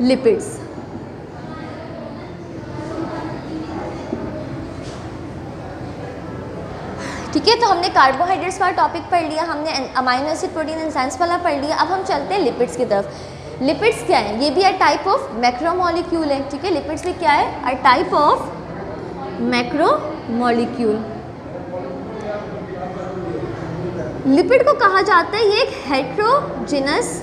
Lipids. ठीक है, तो हमने कार्बोहाइड्रेट्स वाला टॉपिक पढ़ लिया, हमने अमाइनो एसिड प्रोटीन एंजाइम्स वाला पढ़ लिया। अब हम चलते हैं लिपिड्स की तरफ। लिपिड्स क्या है? ये भी अ टाइप ऑफ मैक्रोमोलिक्यूल है। ठीक है, लिपिड्स भी क्या है? A type of macromolecule. Lipid को कहा जाता है ये एक हेट्रोजिनस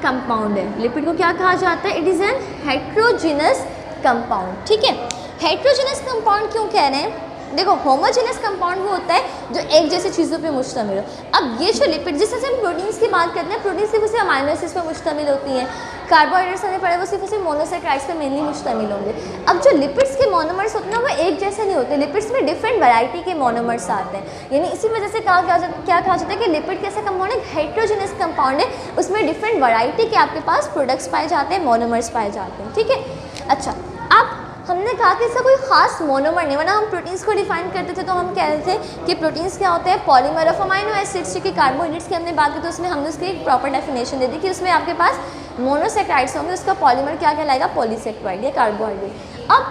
कंपाउंड है। लिपिड को क्या कहा जाता है? It is an heterogeneous compound. ठीक है, हेट्रोजिनस कंपाउंड क्यों कह रहे हैं? देखो, होमोजेनस कंपाउंड वो होता है जो एक जैसी चीज़ों पे मुश्तमिल हो। अब ये जो लिपिड, जिस तरह से हम प्रोटीन्स की बात करते हैं, प्रोटीन सिर्फ उसे अमाइनो एसिड्स पर मुश्तमिल होती हैं। कार्बोहाइड्रेट्स हमने पढ़े वो सिर्फ उसे मोनोसेक्राइड्स पर मेनली मुश्तमिल होंगे। अब जो लिपिड्स के मोनोमर्स होते हैं वो एक जैसे नहीं होते। लिपिड्स में डिफरेंट वैरायटी के मोनोमर्स आते हैं, यानी इसी वजह से क्या कहा जाता है कि लिपिड कैसा कंपाउंड है? हेट्रोजेनस कंपाउंड है। उसमें डिफरेंट वैरायटी के आपके पास प्रोडक्ट्स पाए जाते हैं, मोनोमर्स पाए जाते हैं। ठीक है, अच्छा, अब हमने कहा कि इसका कोई खास मोनोमर नहीं, वरना हम प्रोटीन्स को डिफाइन करते थे तो हम कह रहे थे कि प्रोटीन्स क्या होते हैं? Polymer of amino acids. कि कार्बोहाइड्रेट्स की हमने बात की तो उसमें हमने उसकी एक प्रॉपर डेफिनेशन दे दी कि उसमें आपके पास मोनोसेक्राइड्स होंगे, उसका पॉलीमर क्या कहलाएगा? पॉलीसेक्राइड या कार्बोहाइड्रेट। अब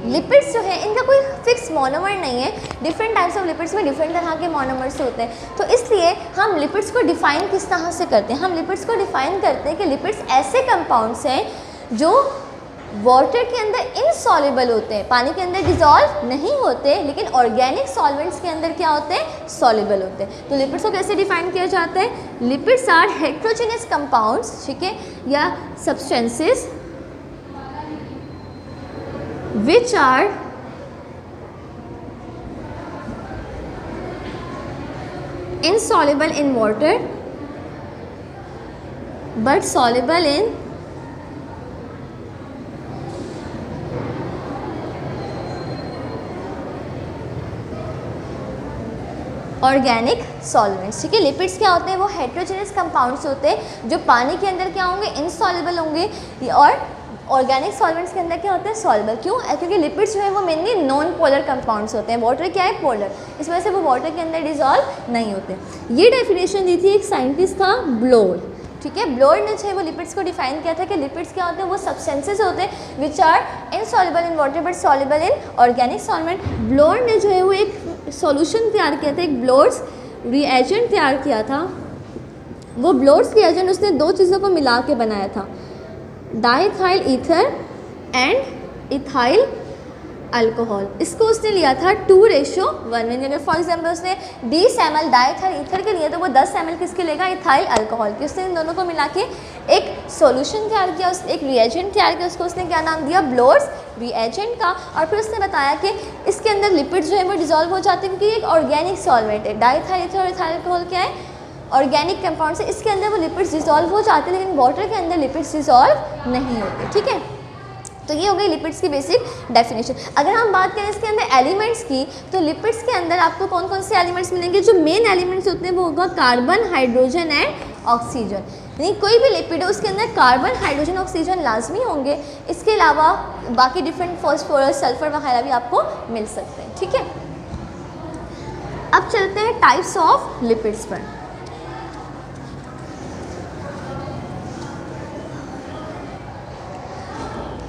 लिपिड्स जो है इनका कोई फिक्स मोनोमर नहीं है। डिफरेंट टाइप्स ऑफ लिपिड्स में डिफरेंट तरह के मोनोमर्स होते हैं। तो इसलिए हम लिपिड्स को डिफाइन किस तरह से करते हैं? हम लिपिड्स को डिफाइन करते हैं कि लिपिड्स ऐसे कंपाउंड्स हैं जो वाटर के अंदर इनसॉल्युबल होते हैं, पानी के अंदर डिजॉल्व नहीं होते, लेकिन ऑर्गेनिक सॉल्वेंट्स के अंदर क्या होते हैं? सॉल्युबल होते हैं। तो लिपिड्स को कैसे डिफाइन किया जाता है? लिपिड्स आर हेट्रोजेनस कंपाउंड्स, ठीक है, या substances which are insoluble in water but soluble in organic solvents. ठीक है, लिपिड्स क्या होते हैं? वो हेट्रोजेनस कंपाउंड्स होते हैं जो पानी के अंदर क्या होंगे? इनसॉल्युबल होंगे, और ऑर्गेनिक सॉल्वेंट्स के अंदर क्या होते हैं? सॉल्युबल। क्यों? क्योंकि लिपिड्स जो है वो मेनली नॉन पोलर कंपाउंड्स होते हैं। वाटर क्या है? पोलर, इस वजह से वो वाटर के अंदर डिजॉल्व नहीं होते। ये डेफिनेशन दी थी एक साइंटिस्ट था, ब्लोर। ठीक है, ब्लोर ने जो है वो लिपिड्स को डिफाइन किया था कि लिपिड्स क्या होते हैं? वो सब्सटेंसेस होते हैं which are insoluble in water but soluble in organic solvent. Bloor ने जो है वो एक सॉल्यूशन तैयार किया था, एक ब्लोर्स रिएजेंट तैयार किया था। वो ब्लोर्स रिएजेंट उसने दो चीज़ों को मिला के बनाया था, diethyl ether and ethyl alcohol. इसको उसने लिया था 2:1। अगर फॉर एग्जाम्पल उसने 20 ml डाइथाइल ईथर के लिए तो वो 10 ml किसके लेगा? इथाइल अल्कोहल के। उसने इन दोनों को मिला के एक सॉल्यूशन तैयार किया, एक रिएजेंट तैयार किया, उसको उसने क्या नाम दिया? ब्लोर्स रिएजेंट का। और फिर उसने बताया कि इसके अंदर लिपिड जो है वो डिजॉल्व हो जाते हैं क्योंकि एक ऑर्गेनिक सॉल्वेंट है। डाइथाइल ईथर और इथाइल अल्कोहल क्या है? ऑर्गेनिक कंपाउंड से इसके अंदर वो लिपिड्स डिजॉल्व हो जाते हैं, लेकिन वाटर के अंदर लिपिड्स डिजॉल्व नहीं होते। ठीक है, तो ये हो गई लिपिड्स की बेसिक डेफिनेशन। अगर हम बात करें इसके अंदर एलिमेंट्स की, तो लिपिड्स के अंदर आपको कौन कौन से एलिमेंट्स मिलेंगे? जो मेन एलिमेंट्स होते हैं वो होगा कार्बन, हाइड्रोजन एंड ऑक्सीजन। यानी कोई भी लिपिड है उसके अंदर कार्बन, हाइड्रोजन, ऑक्सीजन लाजमी होंगे। इसके अलावा बाकी डिफरेंट फॉस्फोरस, सल्फर वगैरह भी आपको मिल सकते हैं। ठीक है, अब चलते हैं टाइप्स ऑफ लिपिड्स पर।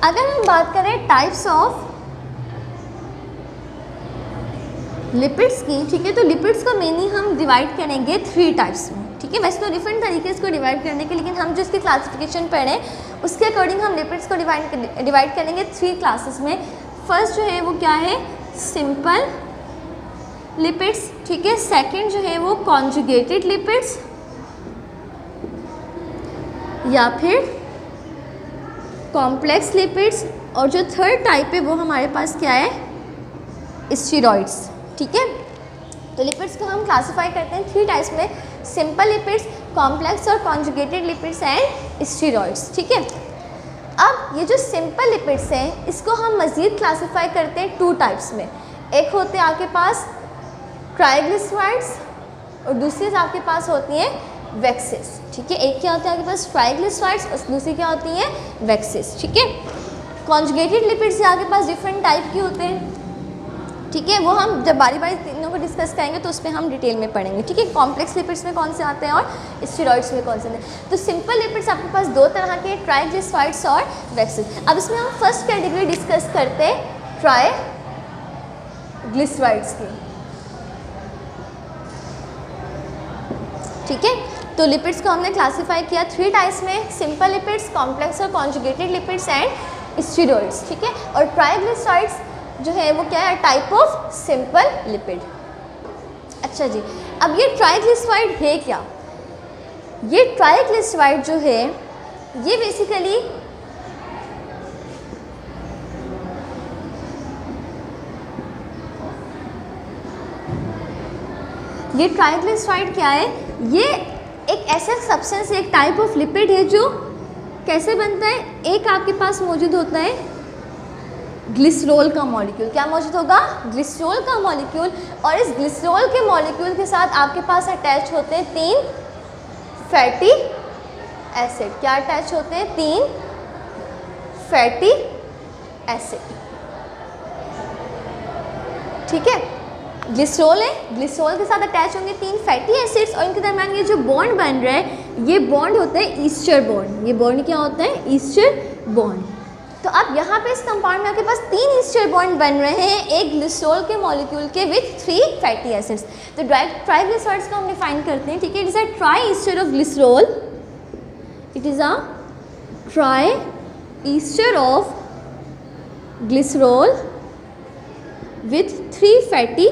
अगर हम बात करें टाइप्स ऑफ लिपिड्स की, ठीक है, तो लिपिड्स को मेनली हम डिवाइड करेंगे 3 टाइप्स में। ठीक है, वैसे तो डिफरेंट तरीके इसको डिवाइड करने के, लेकिन हम जो इसकी क्लासिफिकेशन पढ़ें उसके अकॉर्डिंग हम लिपिड्स को डिवाइड करेंगे 3 क्लासेस में। फर्स्ट जो है वो क्या है? Simple lipids. ठीक है, सेकंड जो है वो कॉन्जुगेटेड लिपिड्स, या फिर कॉम्प्लेक्स लिपिड्स, और जो थर्ड टाइप है वो हमारे पास क्या है? स्टीरॉइड्स। ठीक है, तो लिपिड्स को हम क्लासिफाई करते हैं 3 टाइप्स में, सिंपल लिपिड्स, कॉम्प्लेक्स और कॉन्जुगेटेड लिपिड्स एंड स्टीरॉइड्स। ठीक है, अब ये जो सिंपल लिपिड्स हैं इसको हम मज़ीद क्लासिफाई करते हैं 2 टाइप्स में। एक होते हैं आपके पास ट्राइग्लिसराइड्स और दूसरी आपके पास होती हैं वैक्सेस। ठीक है, एक क्या होता है आपके पास? ट्राइग्लिसराइड्स और दूसरी क्या होती हैं? वैक्सेस। ठीक है, कॉन्जुगेटेड लिपिड्स आपके पास डिफरेंट टाइप की होते हैं। ठीक है, वो हम जब बारी बारी तीनों को डिस्कस करेंगे तो उस पर हम डिटेल में पढ़ेंगे। ठीक है, कॉम्प्लेक्स लिपिड्स में कौन से आते हैं और स्टेरॉइड्स में कौन से आते हैं। तो सिंपल लिपिड्स आपके पास दो तरह के, ट्राइग्लिसराइड्स और वेक्सेल। अब इसमें हम फर्स्ट कैटेगरी डिस्कस करते हैं ट्राइग्लिसराइड्स की। ठीक है, तो लिपिड्स को हमने क्लासीफाई किया 3 टाइप्स में, सिंपल लिपिड्स, कॉम्प्लेक्स और कॉन्जुगेटेड लिपिड्स एंड स्टेरॉइड्स। ठीक है, और ट्राइग्लिसराइड्स जो है वो क्या है, टाइप ऑफ सिंपल लिपिड। अच्छा जी, अब ये ट्राइग्लिसराइड है क्या? ये ट्राइग्लिसराइड जो है ये बेसिकली ये ट्राइग्लिसराइड क्या है, ये एक ऐसा सब्सटेंस, एक टाइप ऑफ लिपिड है जो कैसे बनता है, एक आपके पास मौजूद होता है ग्लिसरॉल का मॉलिक्यूल। क्या मौजूद होगा? ग्लिसरॉल का मॉलिक्यूल। और इस ग्लिसरॉल के मॉलिक्यूल के साथ आपके पास अटैच होते हैं 3 फैटी एसिड। क्या अटैच होते हैं? 3 फैटी एसिड। ठीक है, ग्लिसरॉल है, ग्लिसरॉल के साथ अटैच होंगे 3 फैटी एसिड्स और इनके दरम्यान ये जो बॉन्ड बन रहा है ये बॉन्ड होता है ईस्टर बॉन्ड। ये बॉन्ड क्या होता है? Ester bond. तो अब यहाँ पे इस कंपाउंड में आपके पास 3 ईस्टर बॉन्ड बन रहे हैं एक ग्लिसरॉल के मॉलिक्यूल के विथ 3 फैटी एसिड्स। तो ट्राइग्लिसराइड्स को हम डिफाइन करते हैं। ठीक है, it is a try ester of glycerol, it is a try ester of glycerol with 3 fatty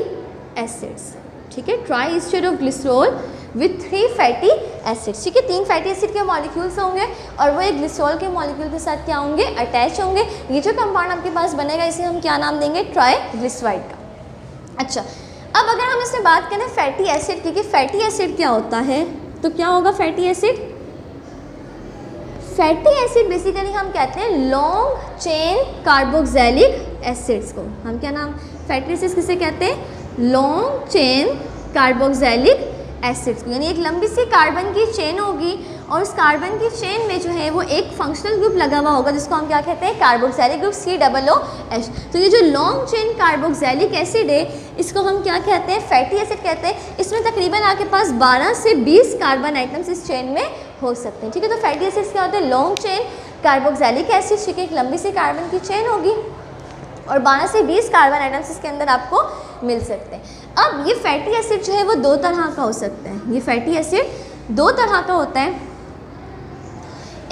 acids. ठीक है, try ester of glycerol with 3 fatty acids. ठीक है, 3 फैटी एसिड के मॉलिक्यूल्स होंगे और वो एक ग्लिसरॉल के मॉलिक्यूल के साथ क्या होंगे? अटैच होंगे। ये जो कंपाउंड आपके पास बनेगा इसे हम क्या नाम देंगे? ट्राइग्लिसराइड का। अच्छा, अब अगर हम इसमें बात करें फैटी एसिड की कि फैटी एसिड क्या होता है, तो क्या होगा fatty acid? Fatty acid basically हम कहते हैं लॉन्ग चेन कार्बोक्सिलिक एसिड्स को। हम क्या नाम, फैटी एसिड्स किसे कहते हैं? लॉन्ग चेन कार्बोक्सिलिक एसिड्स को। यानी एक लंबी सी कार्बन की चेन होगी और उस कार्बन की चेन में जो है वो एक फंक्शनल ग्रुप लगा हुआ होगा जिसको हम क्या कहते हैं? Carboxylic group, COOH। तो ये जो लॉन्ग चेन कार्बोक्सिलिक एसिड है इसको हम क्या कहते हैं? फैटी एसिड कहते हैं। इसमें तकरीबन आपके पास 12 से 20 कार्बन आइटम्स इस चेन में हो सकते हैं। ठीक है, तो फैटी एसिड्स क्या होते हैं? Long chain carboxylic acid. ठीक है, एक लंबी सी कार्बन की चेन होगी और 12 से 20 कार्बन आइटम्स इसके अंदर आपको मिल सकते हैं। अब ये फैटी एसिड जो है वो 2 तरह का हो सकता है। ये फैटी एसिड 2 तरह का होता है।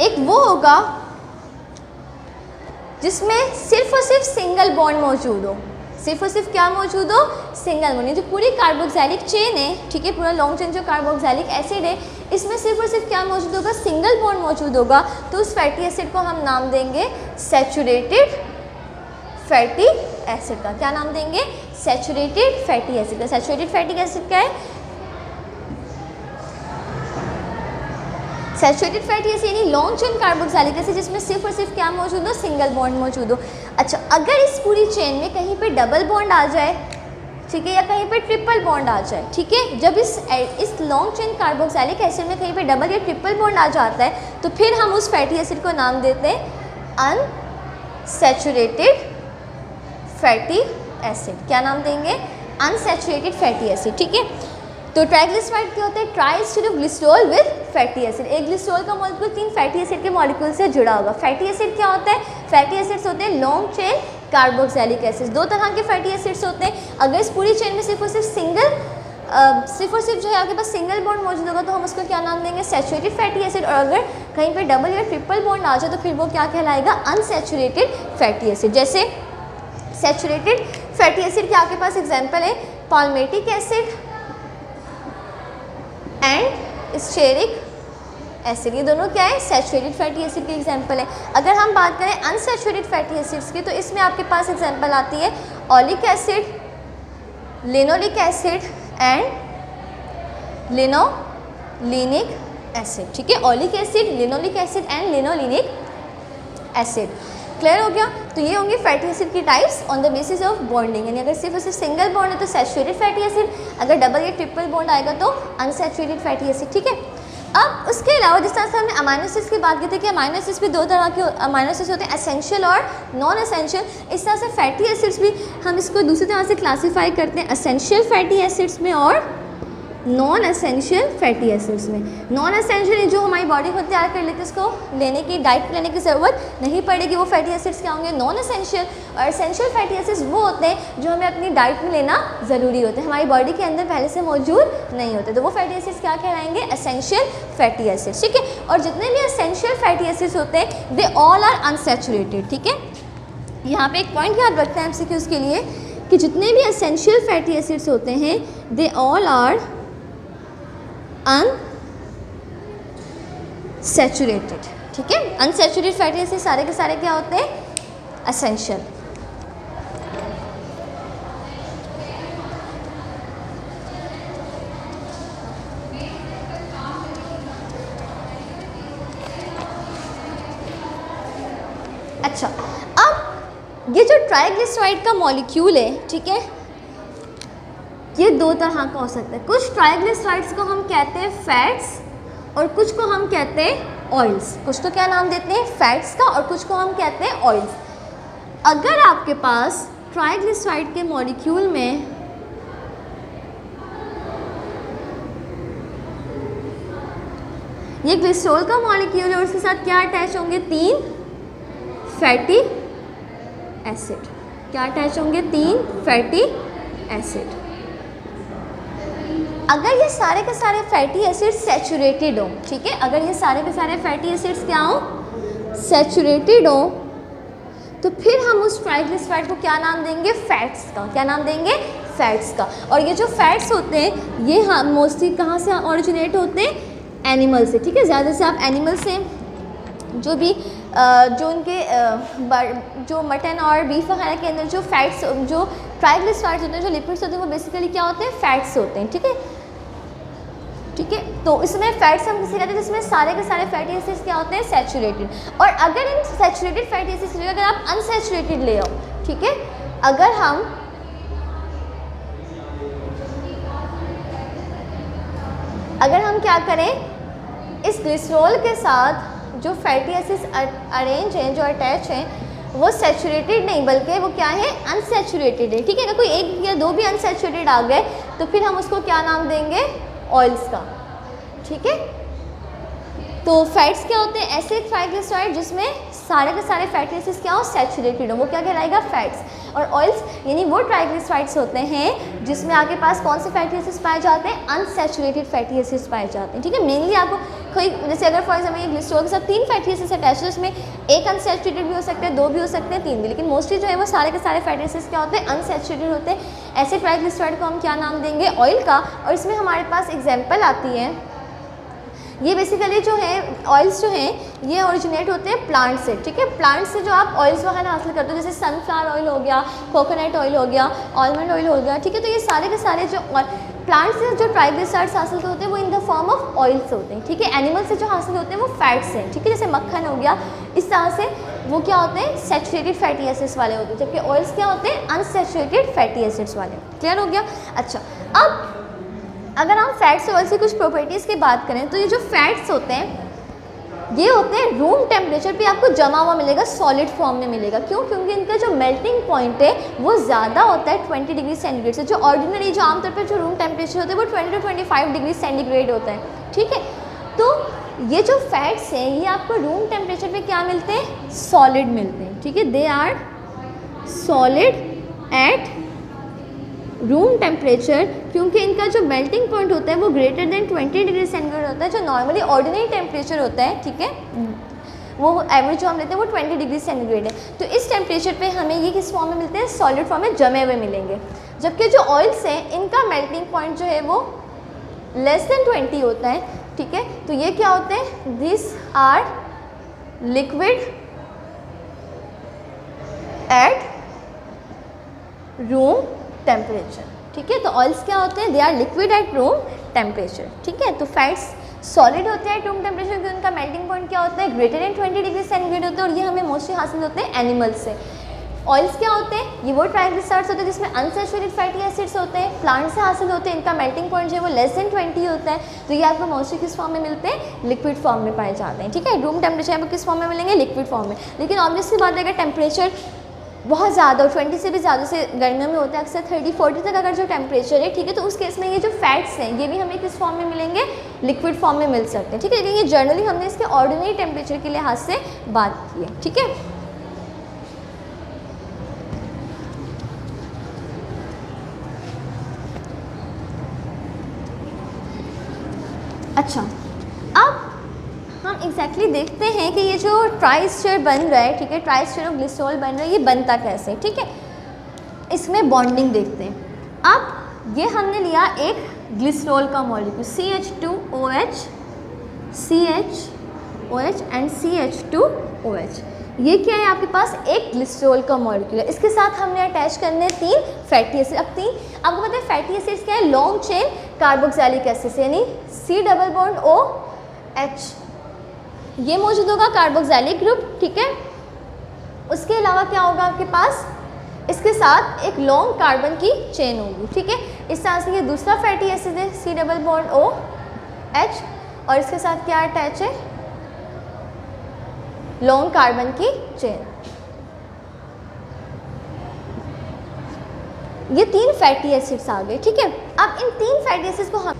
एक वो होगा जिसमें सिर्फ और सिर्फ सिंगल बॉन्ड मौजूद हो। सिर्फ और सिर्फ क्या मौजूद हो? Single bond. ये जो पूरी कार्बोक्सिलिक चेन है, ठीक है, पूरा लॉन्ग चेन जो कार्बोक्सिलिक एसिड है इसमें सिर्फ और सिर्फ क्या मौजूद होगा? सिंगल बॉन्ड मौजूद होगा। तो उस फैटी एसिड को हम नाम देंगे सैचुरेटेड फैटी एसिड का। क्या नाम देंगे? सैचुरेटेड फैटी एसिड का। सैचुरेटेड फैटी एसिड क्या है? सैचुरेटेड फैटी एसिड यानी लॉन्ग चेन कार्बोक्सिलिक एसिड जिसमें सिर्फ और सिर्फ क्या मौजूद हो? सिंगल बॉन्ड मौजूद हो। अच्छा, अगर इस पूरी चेन में कहीं पे डबल बॉन्ड आ जाए, ठीक है, या कहीं पे ट्रिपल बॉन्ड आ जाए, ठीक है, जब इस लॉन्ग चेन कार्बोक्सिलिक एसिड में कहीं पे डबल या ट्रिपल बॉन्ड आ जाता है तो फिर हम उस फैटी एसिड को नाम देते हैं अनसैचुरेटेड फैटी एसिड। क्या नाम देंगे? Unsaturated fatty acid. ठीक है, तो ट्राइग्लिसराइड क्या होता है? Try ester of glycerol with fatty acid. एक ग्लिसरॉल का मॉलिक्यूल 3 फैटी एसिड के मॉलिक्यूल से जुड़ा होगा। फैटी एसिड क्या होता है? फैटी एसिड्स होते हैं लॉन्ग चेन कार्बोक्सिलिक एसिड। 2 तरह के फैटी एसिड्स होते हैं। अगर इस पूरी चेन में सिर्फ और सिर्फ जो है आपके पास सिंगल बॉन्ड मौजूद होगा तो हम उसको क्या नाम देंगे? Saturated fatty acid. और अगर कहीं पे डबल या ट्रिपल बॉन्ड आ जाए तो फिर वो क्या कहलाएगा? Unsaturated fatty acid. जैसे सैचुरेटेड फैटी एसिड के आपके पास एग्जांपल है palmitic acid and stearic acid. ये दोनों क्या है? सैचुरेटेड फैटी एसिड के एग्जांपल है। अगर हम बात करें अनसैचुरेटेड फैटी एसिड्स की तो इसमें आपके पास एग्जांपल आती है oleic acid, linoleic acid and linolenic acid. ठीक है, oleic acid, linoleic acid and linolenic acid. Clear हो गया? तो ये होंगे फैटी एसिड की types on the basis of bonding. यानी अगर सिर्फ और सिर्फ सिंगल बॉन्ड है तो सैचुरेटेड फैटी एसिड, अगर डबल या ट्रिपल बॉन्ड आएगा तो अनसैचुरेटेड फैटी एसिड। ठीक है, अब उसके अलावा जिस तरह से हमने अमाइनो एसिड्स की बात की थी कि अमाइनो एसिड्स भी दो तरह के अमाइनो एसिड्स होते हैं, एसेंशियल और नॉन एसेंशियल। इस तरह से फैटी एसिड्स भी हम इसको दूसरी तरह से क्लासीफाई करते हैं, एसेंशियल फैटी एसिड्स में और नॉन एसेंशियल फैटी एसिड्स में। नॉन एसेंशियल जो हमारी बॉडी खुद तैयार कर लेती है, उसको लेने की डाइट लेने की ज़रूरत नहीं पड़ेगी, वो फैटी एसिड्स क्या होंगे, नॉन एसेंशियल। और एसेंशियल फैटी एसिड्स वो होते हैं जो हमें अपनी डाइट में लेना ज़रूरी होते हैं, हमारी बॉडी के अंदर पहले से मौजूद नहीं होते, तो वो फैटी एसिड्स क्या कहलाएंगे, एसेंशियल फैटी एसिड्स। ठीक है, और जितने भी एसेंशियल फैटी एसिड्स होते हैं दे ऑल आर अनसैचुरेटेड। ठीक है, यहाँ पे एक पॉइंट याद रखते हैं एमसीक्यूज़ के लिए कि जितने भी एसेंशियल फैटी एसिड्स होते हैं दे ऑल आर अनसैचुरेटेड। ठीक है, अनसैचुरेटेड फैटी एसिड सारे के सारे क्या होते हैं, एसेंशियल। अच्छा, अब ये जो ट्राइग्लिसराइड का मॉलिक्यूल है, ठीक है, ये दो तरह का हो सकता है। कुछ ट्राइग्लिसराइड्स को हम कहते हैं फैट्स और कुछ को हम कहते हैं ऑयल्स। कुछ तो क्या नाम देते हैं फैट्स का और कुछ को हम कहते हैं ऑयल्स। अगर आपके पास ट्राइग्लिसराइड के मॉलिक्यूल में ये ग्लिसरॉल का मॉलिक्यूल है और उसके साथ क्या अटैच होंगे, 3 फैटी एसिड। क्या अटैच होंगे, 3 फैटी एसिड। अगर ये सारे के सारे फैटी एसिड्स सैचुरेटेड हो, ठीक है, अगर ये सारे के सारे फैटी एसिड्स क्या हो, सैचुरेटेड हो, तो फिर हम उस ट्राइग्लिसराइड को क्या नाम देंगे, फैट्स का। क्या नाम देंगे, फैट्स का। और ये जो फैट्स होते हैं ये हम मोस्टली कहाँ से ओरिजिनेट होते हैं, एनिमल से। ठीक है, ज़्यादा से आप एनिमल से जो भी जो उनके जो मटन और बीफ वगैरह के अंदर जो फैट्स, जो ट्राइग्लिसराइड्स होते हैं, जो लिपिड्स होते हैं, वो बेसिकली क्या होते हैं, फैट्स होते हैं। ठीक है, ठीक है, तो इसमें फैट्स हम किसे कहते हैं जिसमें सारे के सारे फैटी एसिड्स क्या होते हैं, सैचुरेटेड। और अगर इन सैचुरेटेड फैटी एसिड्स की जगह अगर आप अनसैचुरेटेड ले आओ, ठीक है, अगर हम क्या करें, इस ग्लिसरॉल के साथ जो फैटी एसिड्स अरेंज हैं, जो अटैच हैं, वो सैचुरेटेड नहीं बल्कि वो क्या है, अनसैचुरेटेड है। ठीक है, अगर कोई एक या दो भी अनसैचुरेटेड आ गए तो फिर हम उसको क्या नाम देंगे, ऑयल्स का। ठीक है, तो फैट्स क्या होते हैं, ऐसे ट्राइग्लिसराइड जिसमें सारे के सारे फैटी एसिड्स क्या हो, सैचुरेटेड हो, वो क्या कहलाएगा, फैट्स। और ऑयल्स यानी वो ट्राइग्लिसराइड्स होते हैं जिसमें आपके पास कौन से फैटी एसिड्स पाए जाते हैं, अनसैचुरेटेड फैटी एसिड्स पाए जाते हैं। ठीक है, मेनली आपको कोई जैसे अगर फॉर एग्जाम्पल ये ग्लिसरॉल के साथ 3 फैटी एसिड्स अटैच है, उसमें एक अनसैचुरेटेड भी हो सकते हैं, 2 भी हो सकते हैं, 3 भी, लेकिन मोस्टली जो है वो सारे के सारे फैटी एसिड्स क्या होते हैं, अनसैचुरेटेड होते हैं। ऐसे ट्राइग्लिसराइड को हम क्या नाम देंगे, ऑयल का। और इसमें हमारे पास एग्जाम्पल आती है, ये बेसिकली जो है ऑयल्स जो हैं ये ओरिजिनेट होते हैं प्लांट से। ठीक है, प्लांट से जो आप ऑयल्स वगैरह हासिल करते हो, जैसे सनफ्लावर ऑयल हो गया, कोकोनट ऑयल हो गया, आलमंड ऑयल हो गया। ठीक है, तो ये सारे के सारे जो प्लांट से जो ट्राइग्लिसराइड्स हासिल होते हैं वो in the form of oils होते हैं। ठीक है, एनिमल से जो हासिल होते हैं वो फैट्स हैं। ठीक है, जैसे मक्खन हो गया, इस तरह से वो क्या होते हैं, सैचुरेटेड फैटी एसिड्स वाले होते हैं, जबकि ऑयल्स क्या होते हैं, अनसैचुरेटेड फैटी एसिड्स वाले। क्लियर हो गया। अच्छा, अब अगर हम फैट्स और ऑयल्स की कुछ प्रॉपर्टीज़ की बात करें तो ये जो फैट्स होते हैं ये होते हैं रूम टेम्परेचर पे आपको जमा हुआ मिलेगा, सॉलिड फॉर्म में मिलेगा। क्यों? क्योंकि इनका जो मेल्टिंग पॉइंट है वो ज़्यादा होता है 20 डिग्री सेंटीग्रेड से। जो ऑर्डिनरी जो आमतौर पर जो रूम टेम्परेचर होता है वो 20 to 25 डिग्री सेंटीग्रेड होता है। ठीक है, तो ये जो फैट्स हैं ये आपको रूम टेम्परेचर पे क्या मिलते हैं, सॉलिड मिलते हैं। ठीक है, they are solid at room temperature, क्योंकि इनका जो मेल्टिंग पॉइंट होता है वो ग्रेटर देन 20 डिग्री सेंटीग्रेड होता है। जो नॉर्मली ऑर्डिनरी टेम्परेचर होता है, ठीक है, वो एवरेज जो हम लेते हैं वो 20 डिग्री सेंटीग्रेड है। तो इस टेम्परेचर पे हमें ये किस फॉर्म में मिलते हैं, सॉलिड फॉर्म में जमे हुए मिलेंगे। जबकि जो ऑयल्स हैं इनका मेल्टिंग पॉइंट जो है वो लेस देन 20 होता है। ठीक है, तो ये क्या होते हैं, this are liquid at room temperature. ठीक है, तो ऑयल्स क्या होते हैं, they are liquid at room temperature. ठीक है, तो फैट्स सॉलिड होते हैं रूम टेम्परेचर क्योंकि उनका मेल्टिंग पॉइंट क्या होता है, ग्रेटर देन 20 डिग्री सेंटीग्रेड होता है, और ये हमें मोस्टली हासिल होते हैं एनिमल से। ऑयल्स क्या होते हैं? ये वो ट्राइग्लिसराइड्स होते हैं जिसमें अनसैचुरेटेड फैटी एसिड्स होते हैं, प्लांट से हासिल होते हैं, इनका मेल्टिंग पॉइंट जो है वो लेस देन 20 होता है। तो ये आपको मोस्टली किस फॉर्म में मिलते हैं? लिक्विड फॉर्म में पाए जाते हैं, ठीक है। रूम टेम्परेचर आपको किस फॉर्म में मिलेंगे? लिक्विड फॉर्म में। लेकिन ऑब्वियसली बात है, अगर टेम्परेचर बहुत ज़्यादा 20 से भी ज़्यादा से गर्मियों में होता है अक्सर 30-40 तक अगर जो टेम्परेचर है, ठीक है, तो उस केस में ये जो फैट्स हैं ये भी हमें किस फॉर्म में मिलेंगे? लिक्विड फॉर्म में मिल सकते हैं, ठीक है। लेकिन ये जनरली हमने इसके ऑर्डिनरी टेम्परेचर के लिहाज से बात की है, ठीक है। अच्छा, अब हम एग्जैक्टली देखते हैं कि ये जो ट्राइस्टर बन रहा है, ठीक है, ट्राइस्टर ऑफ ग्लिसरॉल बन रहा है, ये बनता कैसे, ठीक है। इसमें बॉन्डिंग देखते हैं। अब ये हमने लिया एक ग्लिसरॉल का molecule CH2OH, CHOH and CH2OH। ये क्या है? आपके पास एक ग्लिसरॉल का मॉलिक्यूल है। इसके साथ हमने अटैच करने 3 फैटी एसिड। अब 3 आपको पता है फैटी एसिड्स क्या है? लॉन्ग चेन कार्बोक्सिलिक एसिड, यानी C डबल बॉन्ड OH ये मौजूद होगा कार्बोक्सिलिक ग्रुप, ठीक है। उसके अलावा क्या होगा आपके पास? इसके साथ एक लॉन्ग कार्बन की चेन होगी, ठीक है। इस तरह से ये दूसरा फैटी एसिड है C डबल बॉन्ड OH और इसके साथ क्या अटैच है? लॉन्ग कार्बन की चेन। ये 3 फैटी एसिड्स आ गए, ठीक है। अब इन 3 फैटी एसिड्स को हम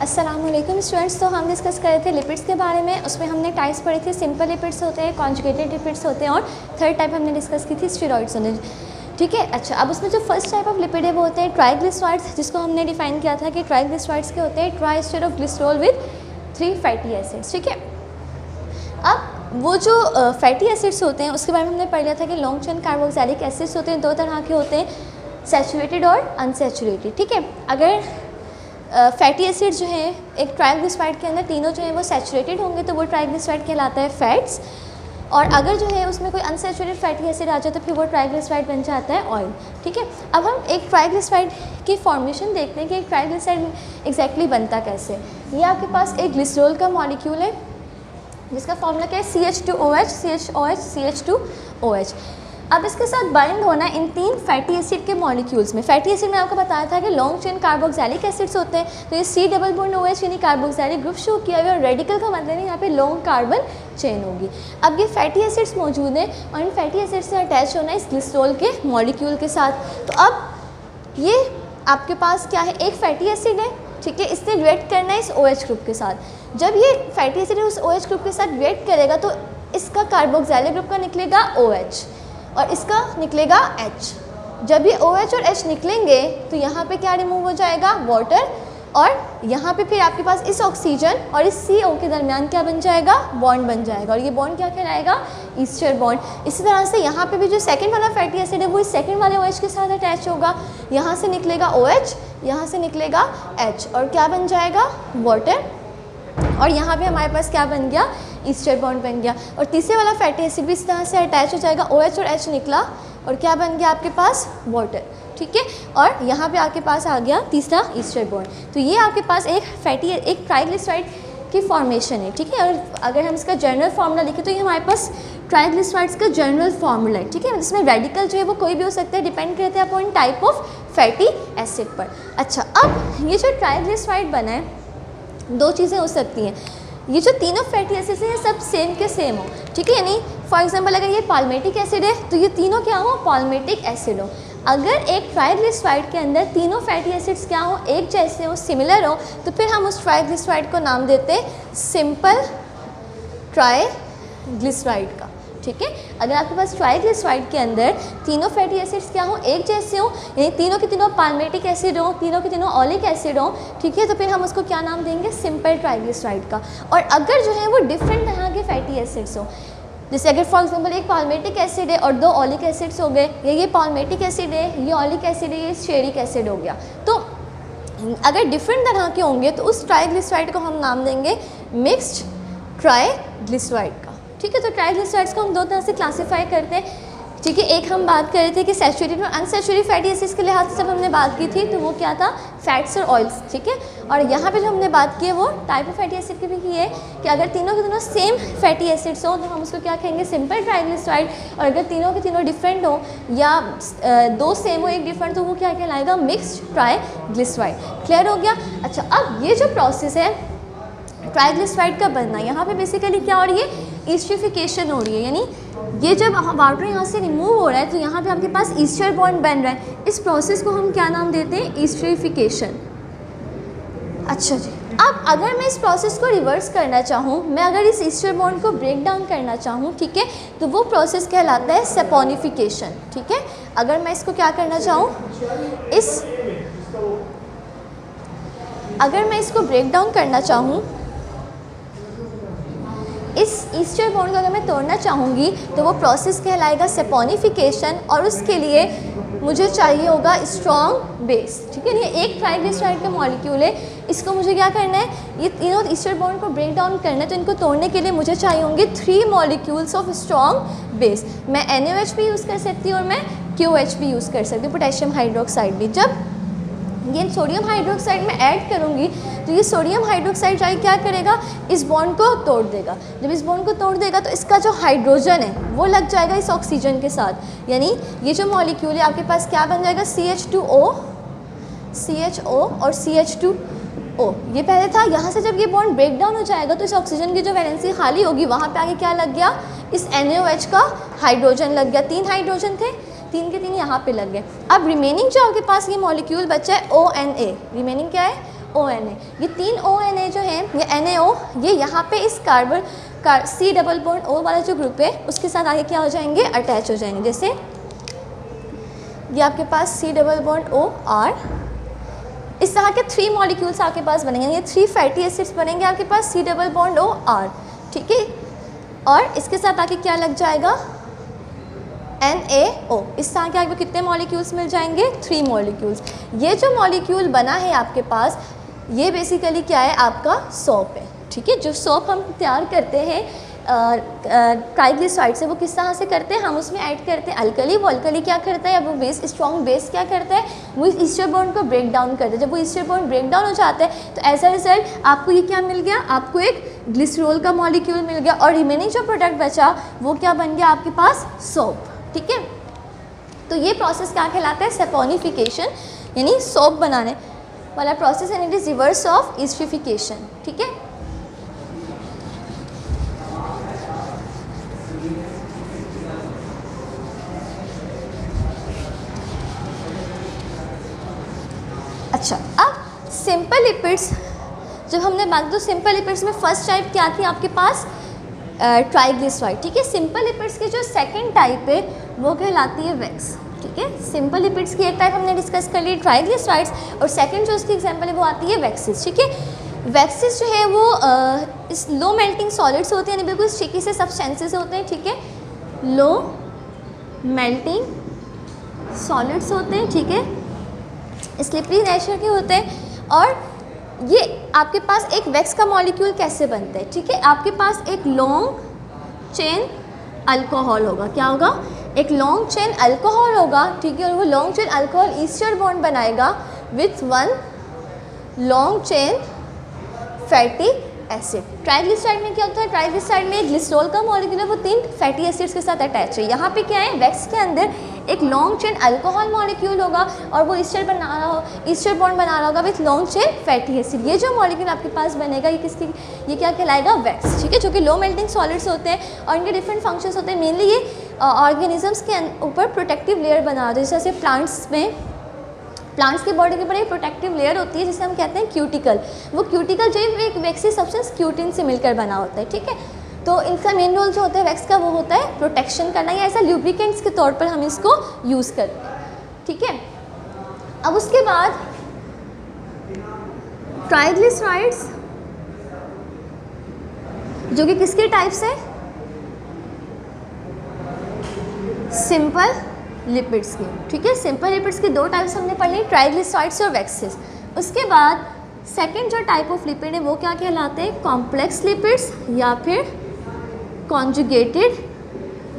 अस्सलाम वालेकुम स्टूडेंट्स, तो हम डिस्कस कर रहे थे लिपिड्स के बारे में। उसमें हमने टाइप्स पढ़ी थी, सिंपल लिपिड्स होते हैं, कॉन्जुगेटेड लिपिड्स होते हैं और थर्ड टाइप हमने डिस्कस की थी स्टेरॉइड्स होते हैं, ठीक है। अच्छा, अब उसमें जो फर्स्ट टाइप ऑफ लिपिड है वो होते हैं ट्राइग्लिसराइड्स, जिसको हमने डिफाइन किया था कि ट्राइग्लिसराइड्स के होते हैं triester of glycerol with 3 fatty acids, ठीक है। अब वो जो फैटी एसिड्स होते हैं उसके बारे में हमने पढ़ लिया था कि लॉन्ग चेन कार्बोक्सिलिक एसिड्स होते हैं, 2 तरह के होते हैं, सैचुरेटेड और अनसैचुरेटेड, ठीक है। अगर फैटी एसिड जो है एक ट्राइग्लिसराइड के अंदर तीनों जो है वो सैचुरेटेड होंगे तो वो ट्राइग्लिसराइड कहलाता है फैट्स, और अगर जो है उसमें कोई अनसैचुरेटेड फैटी एसिड आ जाए तो फिर वो ट्राइग्लिसराइड बन जाता है ऑयल, ठीक है। अब हम एक ट्राइग्लिसराइड की फॉर्मेशन देखते हैं कि एक ट्राइग्लिसराइड एग्जैक्टली बनता कैसे। ये आपके पास एक ग्लिसरॉल का मॉलिक्यूल है जिसका फॉर्मूला क्या है? CH2OH, CHOH, CH2OH। अब इसके साथ बाइंड होना इन 3 फैटी एसिड के मॉलिक्यूल्स में। फैटी एसिड में आपको बताया था कि लॉन्ग चेन कार्बोक्सिलिक एसिड्स होते हैं, तो ये C डबल बॉन्ड OH यानी कार्बोक्सिलिक ग्रुप शो किया हुआ है और रेडिकल का मतलब है यहाँ पे लॉन्ग कार्बन चेन होगी। अब ये फैटी एसिड्स मौजूद हैं और इन फैटी एसिड से अटैच होना है इस ग्लिसरॉल के मॉलिक्यूल के साथ। तो अब ये आपके पास क्या है? एक फैटी एसिड है, ठीक है, इसने रिएक्ट करना है इस OH ग्रुप के साथ। जब ये फैटी एसिड उस OH ग्रुप के साथ रिएक्ट करेगा तो इसका कार्बोक्सिलिक ग्रुप का निकलेगा OH और इसका निकलेगा H। जब ये OH और H निकलेंगे तो यहाँ पे क्या रिमूव हो जाएगा? वाटर, और यहाँ पे फिर आपके पास इस ऑक्सीजन और इस CO के दरमियान क्या बन जाएगा? बॉन्ड बन जाएगा, और ये बॉन्ड क्या कहलाएगा? Ester bond. इसी तरह से यहाँ पे भी जो सेकंड वाला फैटी एसिड है वो इस सेकंड वाले OH के साथ अटैच होगा, यहाँ से निकलेगा OH, यहाँ से निकलेगा H और क्या बन जाएगा? वाटर, और यहाँ पे हमारे पास क्या बन गया? ईस्टर बॉन्ड बन गया। और तीसरे वाला फैटी एसिड भी इस तरह से अटैच हो जाएगा, OH और H निकला और क्या बन गया आपके पास? वाटर, ठीक है। और यहाँ पे आपके पास आ गया तीसरा ईस्टर बॉन्ड। तो ये आपके पास एक ट्राइग्लिसराइड की फॉर्मेशन है, ठीक है। और अगर हम इसका जनरल फार्मूला लिखें तो ये हमारे पास ट्राइग्लिसराइड्स का जनरल फार्मूला है, ठीक है। इसमें रेडिकल जो है वो कोई भी हो सकता है, डिपेंड करते हैं upon type of fatty acid पर। अच्छा, अब ये जो ट्राइग्लिसराइड बना है 2 चीज़ें हो सकती हैं। ये जो तीनों फैटी एसिड्स हैं सब सेम के सेम हो, ठीक है। यानी फॉर एग्जांपल अगर ये पाल्मेटिक एसिड है तो ये तीनों क्या हो? पाल्मेटिक एसिड हो। अगर एक ट्राइग्लिसराइड के अंदर तीनों फैटी एसिड्स क्या हो? एक जैसे हो, सिमिलर हो, तो फिर हम उस ट्राइग्लिसराइड को नाम देते हैं सिंपल ट्राइग्लिसराइड का, ठीक है। अगर आपके पास ट्राइग्लिसराइड के अंदर तीनों फैटी एसिड्स क्या हो? एक जैसे हो, यानी तीनों के तीनों पाल्मेटिक एसिड हो, तीनों के तीनों ऑलिक एसिड हो, ठीक है, तो फिर हम उसको क्या नाम देंगे? सिंपल ट्राइग्लिसराइड का। और अगर जो है वो डिफरेंट तरह के फैटी एसिड्स हो, जैसे अगर फॉर एग्जांपल एक पाल्मेटिक एसिड है और 2 ऑलिक एसिड्स हो गए, ये पाल्मेटिक एसिड है, ये ऑलिक एसिड है, ये स्टेरिक एसिड हो गया, तो अगर डिफरेंट तरह के होंगे तो उस ट्राइग्लिसराइड को हम नाम देंगे मिक्स्ड ट्राइग्लिसराइड का, ठीक है। तो ट्राइग्लिसराइड्स को हम 2 तरह से क्लासीफाई करते हैं, ठीक है। एक हम बात कर रहे थे कि सैचुरेटेड और अनसैचुरेटेड फैटी एसिड्स के लिहाज से जब हमने बात की थी तो वो क्या था, फैट्स और ऑयल्स, ठीक है। और यहाँ पे जो हमने बात की है वो टाइप ऑफ फैटी एसिड की भी की है कि अगर तीनों के तीनों सेम फैटी एसिड्स हो तो हम उसको क्या कहेंगे, सिंपल ट्राइग्लिसराइड। और अगर तीनों के तीनों डिफरेंट हो या दो सेम हो एक डिफरेंट, तो वो क्या कहलाएगा, मिक्स्ड ट्राइग्लिसराइड। क्लियर हो गया। अच्छा, अब ये जो प्रोसेस है ट्राइग्लिसराइड का बनना, यहाँ पे बेसिकली क्या हो रही है, एस्टरिफिकेशन हो रही है, यानी ये जब वाटर यहाँ से रिमूव हो रहा है तो यहाँ पे आपके पास ईस्टर बॉन्ड बन रहा है। इस प्रोसेस को हम क्या नाम देते हैं, एस्टरिफिकेशन। अच्छा जी, अब अगर मैं इस प्रोसेस को रिवर्स करना चाहूँ, मैं अगर इस ईस्टर बॉन्ड को ब्रेक डाउन करना चाहूँ, ठीक है, तो वो प्रोसेस कहलाता है सेपोनिफिकेशन। ठीक है, अगर मैं इसको क्या करना चाहूँ, अगर मैं इसको ब्रेक डाउन करना चाहूँ, इस ईस्टर बॉन्ड को अगर मैं तोड़ना चाहूँगी तो वो प्रोसेस कहलाएगा सेपोनिफिकेशन। और उसके लिए मुझे चाहिए होगा स्ट्रॉन्ग बेस। ठीक है, ये एक ट्राइग्लिसराइड का मॉलिक्यूल है, इसको मुझे क्या करना है, ये तीनों ईस्टर बॉन्ड को ब्रेक डाउन करना है, तो इनको तोड़ने के लिए मुझे चाहिए होंगे 3 मॉलिक्यूल्स ऑफ स्ट्रॉन्ग बेस। मैं NaOH भी यूज़ कर सकती हूँ और मैं QH भी यूज़ कर सकती हूँ, पोटेशियम हाइड्रोक्साइड भी। जब ये सोडियम हाइड्रोक्साइड में ऐड करूँगी तो ये सोडियम हाइड्रोक्साइड जाके क्या करेगा, इस बॉन्ड को तोड़ देगा। जब इस बॉन्ड को तोड़ देगा तो इसका जो हाइड्रोजन है वो लग जाएगा इस ऑक्सीजन के साथ, यानी ये जो मॉलिक्यूल है आपके पास क्या बन जाएगा, CH2O, CHO और CH2O। ये पहले था, यहाँ से जब ये बॉन्ड ब्रेक डाउन हो जाएगा तो इस ऑक्सीजन की जो वैलेंसी खाली होगी वहाँ पे आगे क्या लग गया, इस NaOH का हाइड्रोजन लग गया। 3 हाइड्रोजन थे, 3 के 3 यहाँ पे लग गए। अब रिमेनिंग जो आपके पास ये मॉलिक्यूल बचा है ONA, रिमेनिंग क्या है, ONA। ये 3 ONA जो हैं, ये NaO, ये यहाँ पे इस कार्बन का C डबल बॉन्ड O वाला जो ग्रुप है उसके साथ आगे क्या हो जाएंगे, अटैच हो जाएंगे। जैसे ये आपके पास C double bond O R, इस तरह के 3 मॉलिक्यूल्स आपके पास बनेंगे, ये 3 फैटी एसिड्स बनेंगे आपके पास C double bond O R। ठीक है, और इसके साथ आके क्या लग जाएगा, NaO। इस तरह के आपको कितने मॉलिक्यूल्स मिल जाएंगे, 3 मॉलिक्यूल्स। ये जो मॉलिक्यूल बना है आपके पास, ये बेसिकली क्या है, आपका सोप है। ठीक है, जो सोप हम तैयार करते हैं ट्राइग्लिसराइड से, वो किस तरह से करते हैं, हम उसमें ऐड करते हैं अल्कली। वो अल्कली क्या करता है, वो बेस, स्ट्रॉन्ग बेस क्या करता है, वो इस ईस्टर बॉन्ड को ब्रेक डाउन करता है। जब वो ईस्टर बॉन्ड ब्रेक डाउन हो जाता है तो एज अ रिजल्ट आपको ये क्या मिल गया, आपको एक ग्लिसरॉल का मॉलिक्यूल मिल गया, और रिमेनिंग जो प्रोडक्ट बचा वो क्या बन गया आपके पास, सोप। ठीक है, तो ये प्रोसेस क्या कहलाता है, सेपोनिफिकेशन, यानी सोप बनाने वाला process, and it is reverse of esterification. ठीक है, अच्छा, अब सिंपल लिपिड्स जब हमने बात, तो सिंपल लिपिड्स में फर्स्ट टाइप क्या थी आपके पास, ट्राइग्लिसराइड। ठीक है, सिंपल लिपिड्स की जो सेकंड टाइप है वो कहलाती है वैक्स। ठीक है, सिंपल लिपिड्स की एक टाइप हमने डिस्कस कर ली ट्राइग्लिसराइड्स, और सेकंड जो उसकी एग्जांपल है वो आती है वैक्सेस। ठीक है, वैक्सेस जो है वो इस लो मेल्टिंग सॉलिड्स होते हैं, यानी बिल्कुल स्टिकी से सब्सटेंसेस होते हैं। ठीक है, लो मेल्टिंग सॉलिड्स होते हैं। ठीक है, स्लिपरी नेचर के होते हैं, और ये आपके पास एक वैक्स का मॉलिक्यूल कैसे बनता है। ठीक है, आपके पास एक लॉन्ग चेन अल्कोहल होगा, क्या होगा, एक लॉन्ग चेन अल्कोहल होगा। ठीक है, और वो long chain alcohol ester bond बनाएगा with 1 long chain fatty acid. Triglyceride में क्या होता है, ट्राइग्लिसराइड में ग्लिसरॉल का मॉलिक्यूल है, वो 3 फैटी एसिड्स के साथ अटैच है। यहाँ पे क्या है, वैक्स के अंदर एक लॉन्ग चेन अल्कोहल मॉलिक्यूल होगा, और वो ईस्टर बॉन्ड बना रहा होगा with long chain fatty acid. ये जो मॉलिक्यूल आपके पास बनेगा ये किसकी, ये क्या कहलाएगा, वैक्स। ठीक है, जो कि लो मेल्टिंग सॉलिड्स होते हैं, और इनके डिफरेंट फंक्शंस होते हैं। मेनली ये ऑर्गेनिजम्स के ऊपर प्रोटेक्टिव लेयर बना होता है, जैसे प्लांट्स की बॉडी के ऊपर एक प्रोटेक्टिव लेयर होती है जिसे हम कहते हैं क्यूटिकल। वो क्यूटिकल जो एक वैक्सी सब्सटेंस क्यूटिन से मिलकर बना होता है। ठीक है, तो इनका मेन रोल जो होता है वैक्स का, वो होता है प्रोटेक्शन करना, या ऐसा ल्यूब्रिकेंट्स के तौर पर हम इसको यूज़ करते हैं। ठीक है, अब उसके बाद ट्राइग्लिसराइड्स जो कि किसके टाइप्स है, सिंपल लिपिड्स की। ठीक है, सिंपल लिपिड्स की 2 टाइप्स हमने पढ़ ली, ट्राइग्लिसराइड्स और वैक्सेस। उसके बाद सेकंड जो टाइप ऑफ लिपिड है वो क्या कहलाते हैं, कॉम्प्लेक्स लिपिड्स या फिर कॉन्जुगेटेड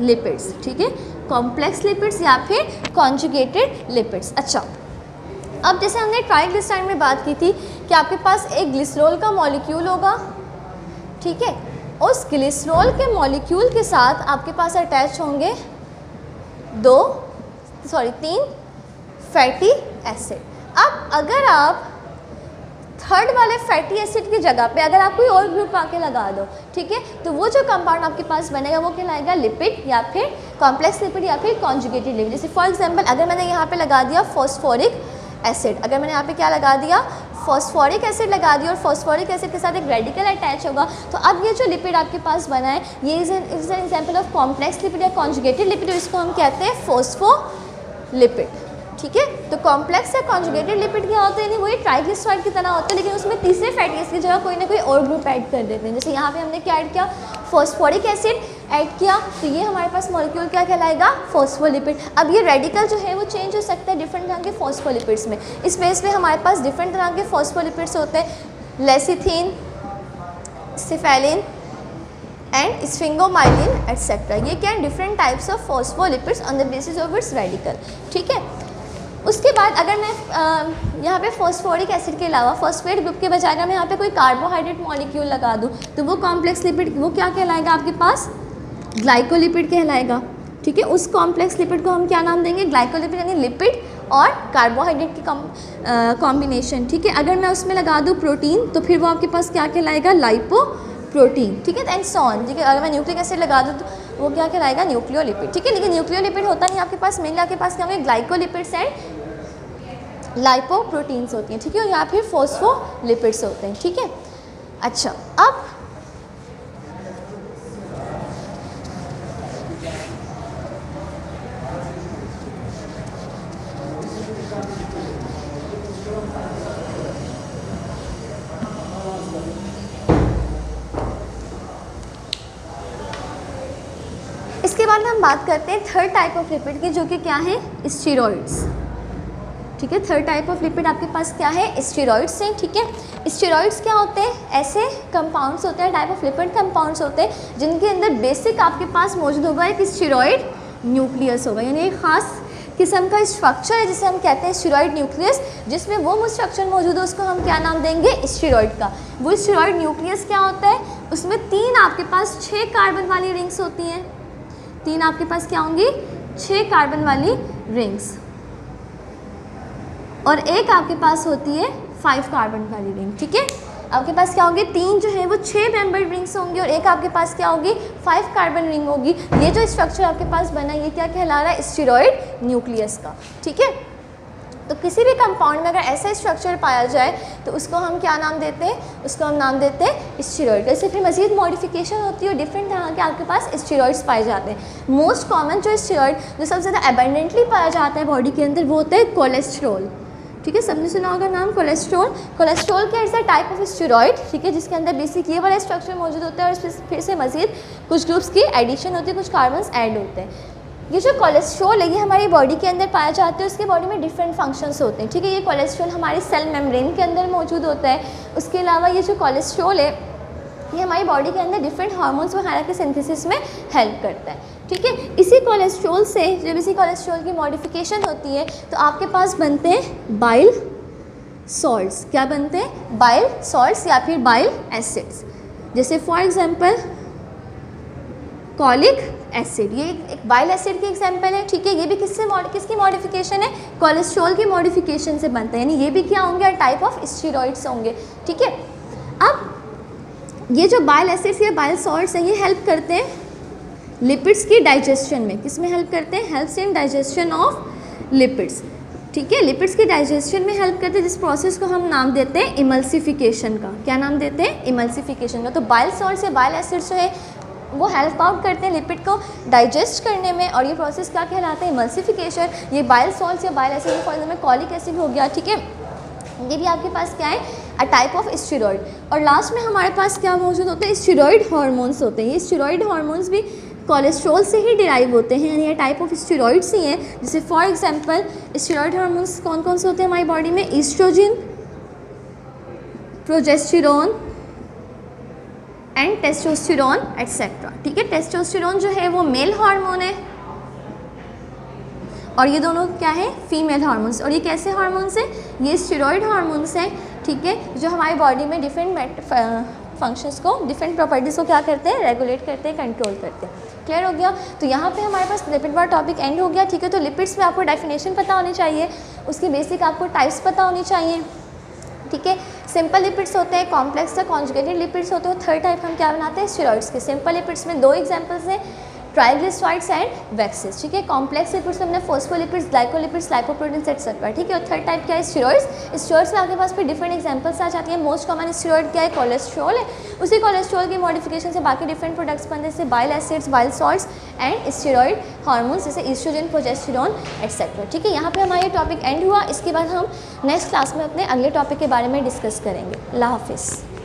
लिपिड्स। ठीक है, कॉम्प्लेक्स लिपिड्स या फिर कॉन्जुगेटेड लिपिड्स। अच्छा, अब जैसे हमने ट्राइग्लिसराइड में बात की थी कि आपके पास एक ग्लिसरॉल का मॉलिक्यूल होगा, ठीक है, उस ग्लिसरॉल के मॉलिक्यूल के साथ आपके पास अटैच होंगे 3 फैटी एसिड। अब अगर आप थर्ड वाले फैटी एसिड की जगह पे अगर आप कोई और ग्रुप आके लगा दो, ठीक है, तो वो जो कंपाउंड आपके पास बनेगा वो कहलाएगा लिपिड या फिर कॉम्प्लेक्स लिपिड या फिर कॉन्जुगेटेड लिपिड। जैसे फॉर एग्जांपल अगर मैंने यहाँ पे लगा दिया फॉस्फोरिक एसिड, अगर मैंने यहाँ पे क्या लगा दिया, फॉस्फोरिक एसिड लगा दिया और फॉस्फोरिक एसिड के साथ एक रेडिकल अटैच होगा, तो अब ये जो लिपिड आपके पास बना है ये is an example of complex lipid या कॉन्जुगेटेड लिपिड, इसको हम कहते हैं फॉस्फोलिपिड, ठीक है। तो कॉम्प्लेक्स या कॉन्जुगेटेड लिपिड क्या होते हैं, वही ट्राइग्लिसराइड की तरह होता है, लेकिन उसमें तीसरे फैटी एसिड की जगह कोई ना कोई और ग्रुप ऐड कर देते हैं। जैसे यहाँ पे हमने क्या ऐड किया, फॉस्फोरिक एसिड ऐड किया, तो ये हमारे पास मॉलिक्यूल क्या कहलाएगा, फॉस्फोलिपिड। अब ये रेडिकल जो है वो चेंज हो सकता है डिफरेंट तरह के फॉस्फोलिपिड्स में। इस बेस पे हमारे पास डिफरेंट तरह के फॉस्फोलिपिड्स होते हैं, lecithin, cephaeline and sphingomyelin etcetera. ये क्या है, different types of phospholipids on the basis of its radical, ठीक है। उसके बाद अगर मैं यहाँ पे फॉस्फोरिक एसिड के अलावा फॉस्फेट ग्रुप के बजाय अगर मैं यहाँ पे कोई कार्बोहाइड्रेट मॉलिक्यूल लगा दूँ तो वो कॉम्प्लेक्स लिपिड वो क्या कहलाएगा, आपके पास ग्लाइकोलिपिड कहलाएगा, ठीक है। उस कॉम्प्लेक्स लिपिड को हम क्या नाम देंगे, ग्लाइकोलिपिड, यानी लिपिड और कार्बोहाइड्रेट की कॉम्बिनेशन, ठीक है। अगर मैं उसमें लगा दूँ प्रोटीन तो फिर वो आपके पास क्या कहलाएगा, लाइपोप्रोटीन, ठीक है, एंड सो ऑन, ठीक है। अगर मैं न्यूक्लिक एसिड लगा दूँ तो वो क्या कहलाएगा, न्यूक्लियोलिपिड, ठीक है। लेकिन न्यूक्लियोलिपिड होता नहीं आपके पास, मेनली आपके पास क्या होंगे, ग्लाइकोलिपिड्स एंड लाइपोप्रोटीन्स होती हैं, ठीक है, और या फिर फॉस्फोलिपिड्स होते हैं, ठीक है। अच्छा, अब इसके बाद हम बात करते हैं थर्ड टाइप ऑफ लिपिड की, जो कि क्या है, स्टेरॉइड्स, ठीक है। थर्ड टाइप ऑफ लिपिड आपके पास क्या है, स्टेरॉइड्स हैं, ठीक है। स्टेरॉइड्स क्या होते हैं, ऐसे कंपाउंड्स होते हैं, टाइप ऑफ लिपिड कंपाउंड्स होते हैं जिनके अंदर बेसिक आपके पास मौजूद होगा एक स्टेरॉइड न्यूक्लियस होगा, यानी एक खास किस्म का स्ट्रक्चर है जिसे हम कहते हैं स्टेरॉइड न्यूक्लियस, जिसमें वो स्ट्रक्चर मौजूद है उसको हम क्या नाम देंगे, स्टेरॉइड का। वो स्टेरॉइड न्यूक्लियस क्या होता है, उसमें 3 आपके पास 6 कार्बन वाली रिंग्स होती हैं, 3 आपके पास क्या होंगी, 6 कार्बन वाली रिंग्स, और एक आपके पास होती है 5 कार्बन वाली रिंग, ठीक है। आपके पास क्या होगी, 3 जो है वो 6 मेंबर्ड रिंग्स होंगी और एक आपके पास क्या होगी, 5 कार्बन रिंग होगी। ये जो स्ट्रक्चर आपके पास बना ये क्या कहला रहा है, स्टेरॉइड न्यूक्लियस का, ठीक है। तो किसी भी कंपाउंड में अगर ऐसा स्ट्रक्चर पाया जाए तो उसको हम क्या नाम देते हैं, उसको हम नाम देते हैं स्टेरॉइड। जैसे फिर मजीद मॉडिफिकेशन होती है और डिफरेंट तरह के आपके पास स्टेरॉइड्स पाए जाते हैं। मोस्ट कॉमन जो स्टेरॉइड जो सबसे ज़्यादा एबंडेंटली पाया जाता है बॉडी के अंदर वो होता है कोलेस्ट्रॉल, ठीक है। सबने सुना होगा नाम कोलेस्ट्रॉल। कोलेस्ट्रॉल क्या is a type of steroid, ठीक है, जिसके अंदर बेसिक ये वाला स्ट्रक्चर मौजूद होता है और फिर से मजीद कुछ ग्रुप्स की एडिशन होती है, कुछ कार्बन्स ऐड होते हैं। ये जो कोलेस्ट्रॉल है ये हमारी बॉडी के अंदर पाया जाता है, उसके बॉडी में डिफरेंट फंक्शंस होते हैं, ठीक है। ये कोलेस्ट्रॉल हमारे सेल मेम्ब्रेन के अंदर मौजूद होता है। उसके अलावा ये जो कोलेस्ट्रॉल है ये हमारी बॉडी के अंदर डिफरेंट हार्मोन्स वगैरह के सिंथेसिस में हेल्प करता है, ठीक है। इसी कोलेस्ट्रॉल से जब इसी कोलेस्ट्रॉल की मॉडिफिकेशन होती है तो आपके पास बनते हैं बाइल सॉल्ट्स। क्या बनते हैं, बाइल सॉल्ट्स या फिर बाइल एसिड्स। जैसे फॉर एग्जांपल कॉलिक एसिड, ये एक बाइल एसिड की एग्जांपल है, ठीक है। ये भी किसकी मॉडिफिकेशन है, कोलेस्ट्रॉल की मॉडिफिकेशन से बनता है, यानी ये भी क्या होंगे, टाइप ऑफ स्टेरॉइड्स होंगे, ठीक है। अब ये जो बाइल एसिड्स या बाइल सॉल्ट्स हैं ये हेल्प करते हैं लिपिड्स की डाइजेशन में। किस में हेल्प करते हैं, helps in digestion of lipids, ठीक है। लिपिड्स की डाइजेशन में हेल्प करते हैं, जिस प्रोसेस को हम नाम देते हैं इमल्सिफिकेशन का। क्या नाम देते हैं, इमल्सिफिकेशन का। तो बाइल सॉल्ट्स या बाइल एसिड्स जो है वो हेल्प आउट करते हैं लिपिड को डाइजेस्ट करने में, और ये प्रोसेस क्या कहलाता है, इमल्सिफिकेशन। ये बाइल सॉल्ट्स या bile acid for example colic acid हो गया, ठीक है। ये भी आपके पास क्या है, अ टाइप ऑफ स्टेरॉइड। और लास्ट में हमारे पास क्या मौजूद होते हैं, स्टेरॉइड हार्मोन्स होते हैं। ये स्टेरॉइड हार्मोन्स भी कोलेस्ट्रॉल से ही डिराइव होते हैं, यानी ये टाइप ऑफ स्टेरॉइड्स ही हैं। जैसे फॉर एग्जांपल स्टेरॉइड हार्मोन्स कौन कौन से होते हैं हमारी बॉडी में, oestrogen, progesterone and testosterone etcetera, ठीक है। टेस्टोस्टेरोन जो है वो मेल हार्मोन है, और ये दोनों क्या है, फीमेल हार्मोन्स। और ये कैसे हार्मोन्स हैं, ये स्टेरॉइड हार्मोन्स हैं, ठीक है, जो हमारी बॉडी में डिफरेंट फंक्शंस को, डिफरेंट प्रॉपर्टीज़ को क्या करते हैं, रेगुलेट करते हैं, कंट्रोल करते हैं। क्लियर हो गया। तो यहाँ पे हमारे पास लिपिड वाला टॉपिक एंड हो गया, ठीक है। तो लिपिड्स में आपको डेफिनेशन पता होनी चाहिए, उसकी बेसिक आपको टाइप्स पता होनी चाहिए, ठीक है। सिंपल लिपिड्स होते हैं, कॉम्प्लेक्स या कॉन्जुगेटेड लिपिड्स होते हैं। थर्ड टाइप हम क्या बनाते हैं, स्टेरॉइड्स के। सिंपल लिपिड्स में दो एग्जांपल्स हैं, ट्राइग्लिसराइड्स एंड वैक्सेस, ठीक है। कॉम्प्लेक्स लिपिड्स में हमने फॉस्फोलिपिड्स, ग्लाइकोलिपिड्स, लाइपोप्रोटीन्स एक्सेट्रा, ठीक है। और थर्ड टाइप क्या है, स्टेरॉइड्स। स्टेरॉइड्स में आपके पास फिर डिफरेंट एग्जांपल्स आ जाती है। मोस्ट कॉमन स्टेरॉइड क्या है, कोलेस्ट्रॉल है। उसी कोलेस्ट्रॉल की मॉडिफिकेशन से बाकी डिफरेंट प्रोडक्ट्स बनते हैं, जैसे bile acids, bile salts and steroid hormones जैसे ईस्ट्रोजन, प्रोजेस्टेरॉन एक्सेट्रा, ठीक है। यहाँ पे हमारा ये टॉपिक एंड हुआ। इसके बाद हम नेक्स्ट क्लास में अपने अगले टॉपिक के बारे में डिस्कस करेंगे। अल्लाह हाफिज़।